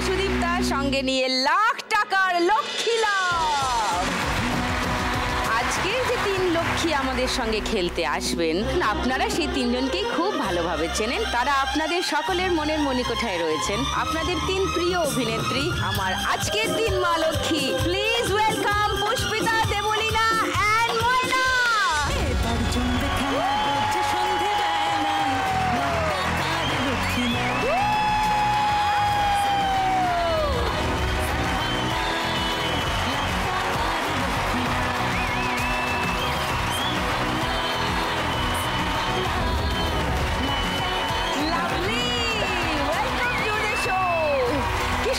সুদীপ্তা, সঙ্গে নিয়ে লাখ টাকার লক্ষ্মী লাভ। আজকের যে 3 লক্ষ্মী আমাদের সঙ্গে খেলতে আসবেন, আপনারা সেই 3 জনকেই খুব ভালোভাবে চেনেন। তারা আপনাদের সকলের মনের মণিকোঠায় রয়েছেন। আপনাদের 3 প্রিয় অভিনেত্রী, আমার আজকের 3 মা Lakshmi. Please welcome Pushpita, Debolina and Moyna.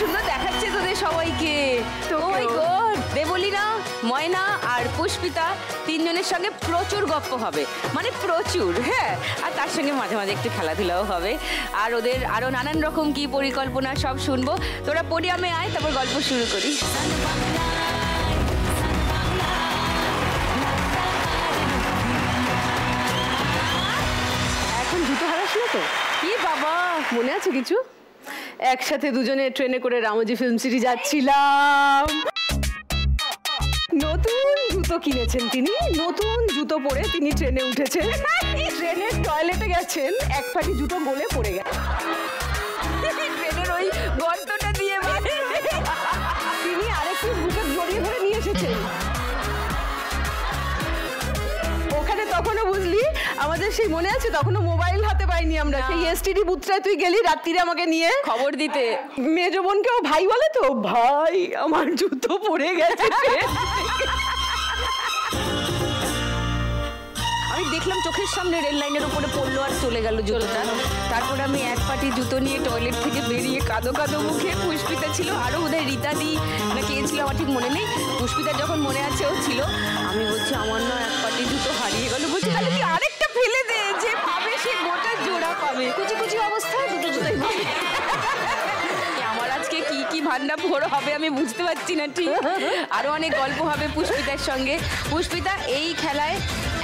সুন্দর দেখাচ্ছে তোদের সবাইকে। দেবলীনা, ময়না আর পুষ্পিতা 3 জনের সঙ্গে প্রচুর গল্প হবে, মানে প্রচুর। হ্যাঁ, আর তার সঙ্গে মাঝে মাঝে একটু খেলাধুলাও হবে। আর ওদের আরো নানান রকম কি পরিকল্পনা সব শুনবো। তোরা পোডিয়ামে আয়, তারপর গল্প শুরু করি। এখন জুতো হারাস না তো? কি বাবা, মনে আছে কিছু? একসাথে দুজনে ট্রেনে করে রামোজি ফিল্ম সিটি যাচ্ছিলাম। নতুন জুতো কিনেছেন তিনি, নতুন জুতো পরে তিনি ট্রেনে উঠেছেন। ট্রেনের টয়লেটে গেছেন, এক ফাটি জুতো গলে পড়ে গেছে ট্রেনের ওই গর্তটা দিয়ে। তিনি আরেকটি বুকে জড়িয়ে ধরে নিয়ে এসেছেন ওখানে। তখনও বুঝলি আমাদের সেই মনে আছে, তখনও মোবাইল হাতে পাইনি আমরা। সেই এসটিডি বুথটায় তুই গেলি রাত্রিরে আমাকে নিয়ে খবর দিতে। মেজ বোনকেও ভাই বলে তো, ভাই আমার জুতো পড়ে গেছে। আমি দেখলাম চোখের সামনে রেল লাইনের উপরে পড়লো আর চলে গেল জুতোটা। তারপর আমি এক পাটি জুতো নিয়ে টয়লেট থেকে বেরিয়ে কাঁদো কাঁদো মুখে, পুষ্পিতা ছিল, আরো বোধহয় রীতা দি না কে ছিল আমার ঠিক মনে নেই, পুষ্পিতা যখন মনে আছে ও ছিল। আমি বলছি আমার না এক পাটি জুতো হারিয়ে গেল। বলছি তাহলে তুই আরেকটা ফেলে দে, যে পাবে সে গোটা জোড়া পাবে। কুচি কুচি অবস্থায় দুটো জুতোই পাবে। আমার আজকে কি কি ভান্ডা ভোর হবে আমি বুঝতে পারছি না ঠিক। আরো অনেক গল্প হবে পুষ্পিতার সঙ্গে। পুষ্পিতা, এই খেলায়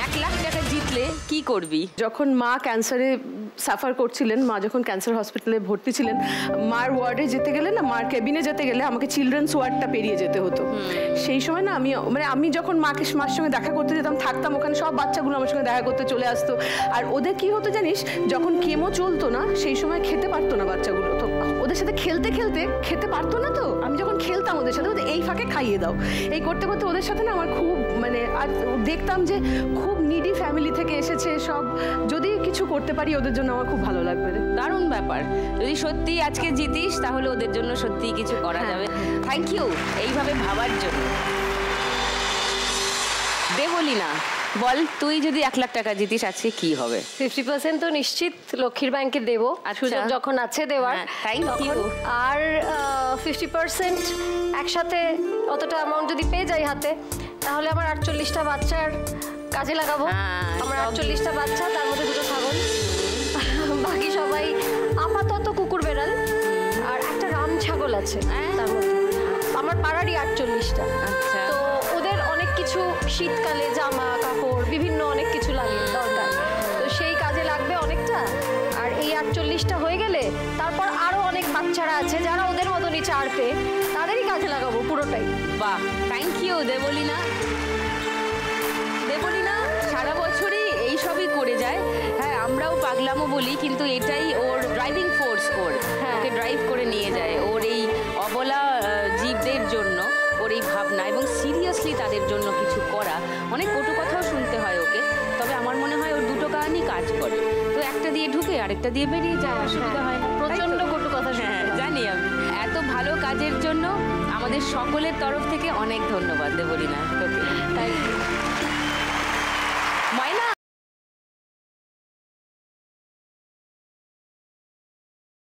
1 লাখ টাকা জিতলে কি করবি? যখন মা ক্যান্সারে সাফার করছিলেন, মা যখন ক্যান্সার হসপিটালে ভর্তি ছিলেন, মার ওয়ার্ডে যেতে গেলে না, মার কেবিনে যেতে গেলে আমাকে চিলড্রেন্স ওয়ার্ডটা পেরিয়ে যেতে হতো। সেই সময় না আমি যখন মার সঙ্গে দেখা করতে যেতাম, থাকতাম ওখানে, সব বাচ্চাগুলো আমার সঙ্গে দেখা করতে চলে আসতো। আর ওদের কি হতো জানিস, যখন কেমো চলতো না সেই সময় খেতে পারতো না বাচ্চাগুলো, তো ওদের সাথে খেলতে খেলতে খেতে পারতো না। তো আমি যখন খেলতাম ওদের সাথে, ওদের এই ফাঁকে খাইয়ে দাও, এই করতে করতে ওদের সাথে না আমার খুব আর দেখতাম যে খুব নিডি ফ্যামিলি থেকে এসেছে সব। যদি কিছু করতে পারি ওদের জন্য আমার খুব ভালো লাগবে রে। দারুণ ব্যাপার। যদি সত্যি আজকে জিতিস তাহলে ওদের জন্য সত্যি কিছু করা যাবে। থ্যাংক ইউ এইভাবে ভাবার জন্য। দেবলীনা, বল তুই যদি 1 লাখ টাকা জিতিস আজকে কি হবে? 50% তো নিশ্চিত লক্ষ্মীর ব্যাংকে দেবো, সুযোগ যখন আছে দেওয়ার। Thank you. আর 50% একসাথে অতটা অ্যামাউন্ট যদি পেয়ে যাই হাতে, তাহলে আমার 48টা বাচ্চার কাজে লাগাবো। আমার 48টা বাচ্চা, তার মধ্যে 2টো ছাগল, বাকি সবাই আপাতত কুকুর বেড়াল, আর একটা রাম ছাগল আছে তার মধ্যে। আমার পাড়ারই 48টা। তো ওদের অনেক কিছু শীতকালে জামা কাপড় বিভিন্ন অনেক কিছু লাগে দরকার, তো সেই কাজে লাগবে অনেকটা। আর এই 48টা হয়ে গেলে তারপর আরো অনেক বাচ্চারা আছে যারা ওদের মতনই চার পেয়ে, তাদেরই কাজে লাগাবো পুরোটাই। বাহ, থ্যাংক ইউ দেবলীনা। দেবলীনা সারা বছরই এইসবই করে যায়। হ্যাঁ, আমরাও পাগলামো বলি, কিন্তু এটাই ওর ড্রাইভিং ফোর্স। ওকে ড্রাইভ করে নিয়ে যায় ওর এই অবলা জীবদের জন্য, ওর এই ভাবনা, এবং সিরিয়াসলি তাদের জন্য কিছু করা। অনেক কটু কথাও শুনতে হয় ওকে, তবে আমার মনে হয় ওর 2টো কারণই কাজ করে। তো একটা দিয়ে ঢুকে আরেকটা দিয়ে বেরিয়ে যায়, অসুবিধা হয় না। প্রচন্ড কটু কথা। হ্যাঁ জানি আমি। এত ভালো কাজের জন্য আমাদের সকলের তরফ থেকে অনেক ধন্যবাদ দেবলীনা তোকে। তাই